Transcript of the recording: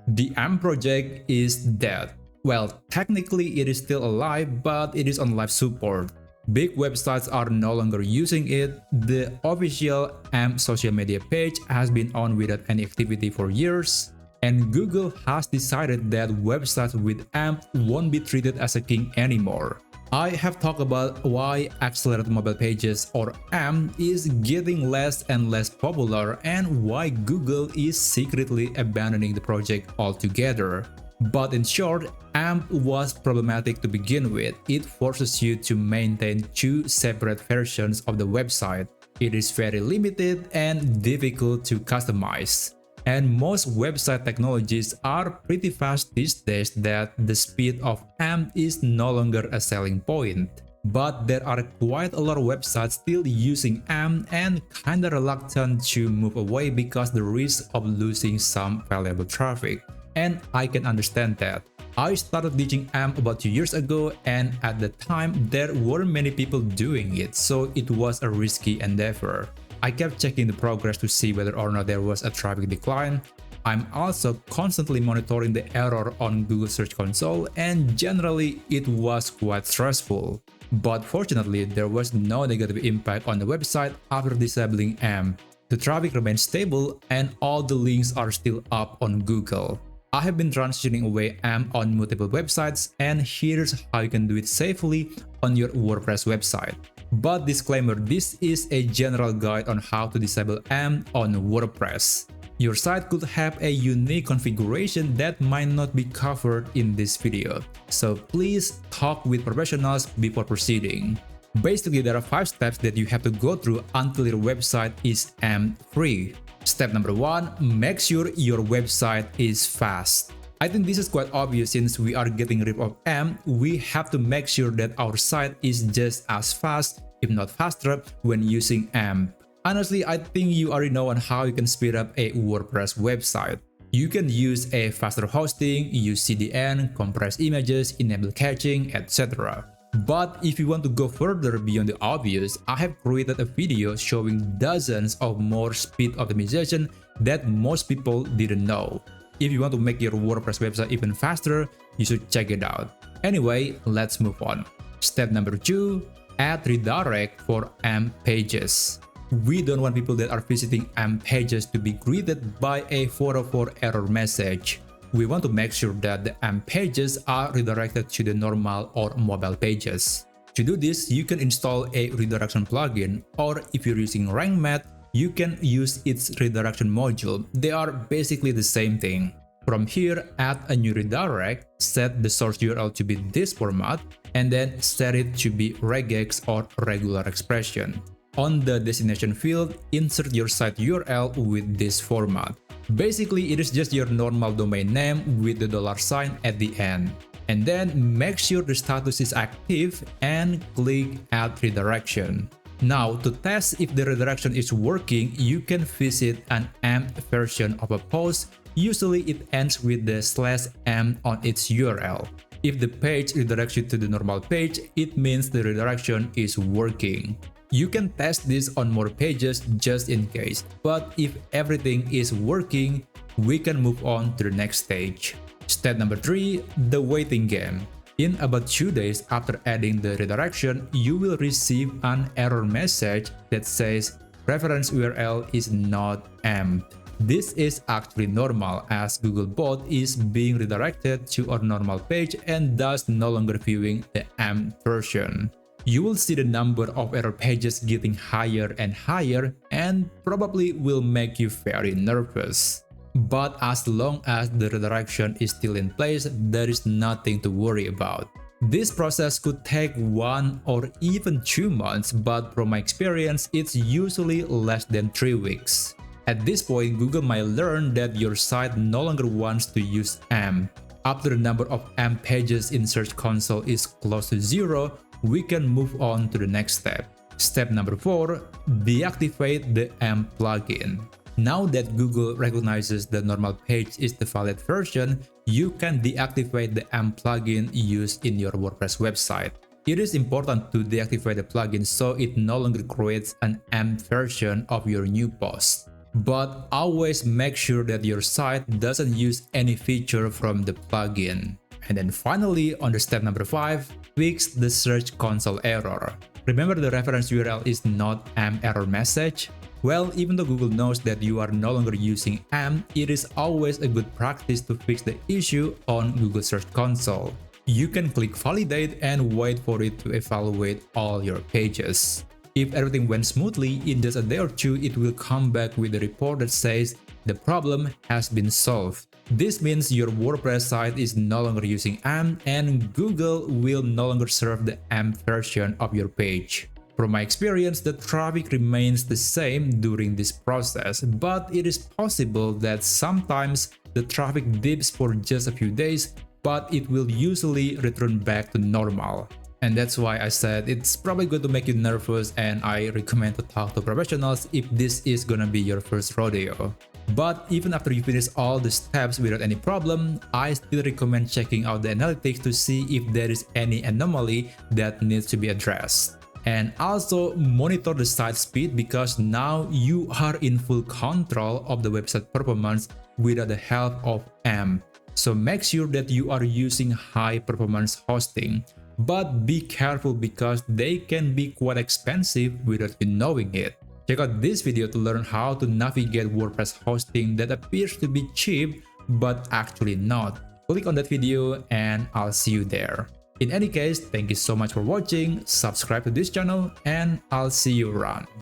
The AMP project is dead. Well, technically it is still alive, but it is on live support. Big websites are no longer using it. The official AMP social media page has been on without any activity for years, and Google has decided that websites with AMP won't be treated as a king anymore. I have talked about why accelerated mobile pages or AMP is getting less and less popular and why Google is secretly abandoning the project altogether. But in short, AMP was problematic to begin with. It forces you to maintain two separate versions of the website. It is very limited and difficult to customize. And most website technologies are pretty fast these days that the speed of AMP is no longer a selling point. But there are quite a lot of websites still using AMP and kinda reluctant to move away because the risk of losing some valuable traffic. And I can understand that. I started teaching AMP about 2 years ago, and at the time there weren't many people doing it, so it was a risky endeavor. I kept checking the progress to see whether or not there was a traffic decline. I'm also constantly monitoring the error on Google Search Console, and generally it was quite stressful. But fortunately, there was no negative impact on the website after disabling AMP. The traffic remains stable and all the links are still up on Google. I have been transitioning away AMP on multiple websites, and here's how you can do it safely on your WordPress website. But disclaimer, this is a general guide on how to disable AMP on WordPress. Your site could have a unique configuration that might not be covered in this video, so please talk with professionals before proceeding. Basically, there are 5 steps that you have to go through until your website is AMP free. Step number 1, make sure your website is fast. I think this is quite obvious since we are getting rid of AMP, we have to make sure that our site is just as fast, if not faster, when using AMP. Honestly, I think you already know on how you can speed up a WordPress website. You can use a faster hosting, use CDN, compress images, enable caching, etc. But if you want to go further beyond the obvious, I have created a video showing dozens of more speed optimization that most people didn't know. If you want to make your WordPress website even faster, you should check it out. Anyway, let's move on. Step number 2, add redirect for AMP pages. We don't want people that are visiting AMP pages to be greeted by a 404 error message. We want to make sure that the AMP pages are redirected to the normal or mobile pages. To do this, you can install a redirection plugin, or if you're using RankMath, you can use its redirection module. They are basically the same thing. From here, add a new redirect, set the source URL to be this format, and then set it to be regex or regular expression. On the destination field, insert your site URL with this format. Basically, it is just your normal domain name with the $sign at the end. And then make sure the status is active and click Add Redirection. Now, to test if the redirection is working, you can visit an AMP version of a post. Usually it ends with the /AMP on its URL. If the page redirects you to the normal page, it means the redirection is working. You can test this on more pages just in case, but if everything is working, we can move on to the next stage. Step number 3, the waiting game. In about 2 days after adding the redirection, you will receive an error message that says reference URL is not AMP. This is actually normal as Googlebot is being redirected to our normal page and thus no longer viewing the AMP version. You will see the number of error pages getting higher and higher and probably will make you very nervous. But as long as the redirection is still in place, there is nothing to worry about. This process could take 1 or even 2 months, but from my experience, it's usually less than 3 weeks. At this point, Google might learn that your site no longer wants to use AMP. After the number of AMP pages in Search Console is close to 0, we can move on to the next step. Step number 4, deactivate the AMP plugin. Now that Google recognizes the normal page is the valid version, you can deactivate the AMP plugin used in your WordPress website. It is important to deactivate the plugin so it no longer creates an AMP version of your new post. but always make sure that your site doesn't use any feature from the plugin. And then finally, on the step number 5, fix the Search Console error. Remember, the reference URL is not AMP error message? Well, even though Google knows that you are no longer using AMP, it is always a good practice to fix the issue on Google Search Console. You can click validate and wait for it to evaluate all your pages. If everything went smoothly, in just a day or two, it will come back with a report that says the problem has been solved. This means your WordPress site is no longer using AMP and Google will no longer serve the AMP version of your page. From my experience, the traffic remains the same during this process, but it is possible that sometimes the traffic dips for just a few days, but it will usually return back to normal. And that's why I said it's probably going to make you nervous, and I recommend to talk to professionals if this is gonna be your first rodeo. But even after you finish all the steps without any problem, I still recommend checking out the analytics to see if there is any anomaly that needs to be addressed. And also monitor the site speed, because now you are in full control of the website performance without the help of AMP. So make sure that you are using high performance hosting. But be careful, because they can be quite expensive without you knowing it. Check out this video to learn how to navigate WordPress hosting that appears to be cheap but actually not. Click on that video and I'll see you there. In any case, thank you so much for watching, subscribe to this channel, and I'll see you around.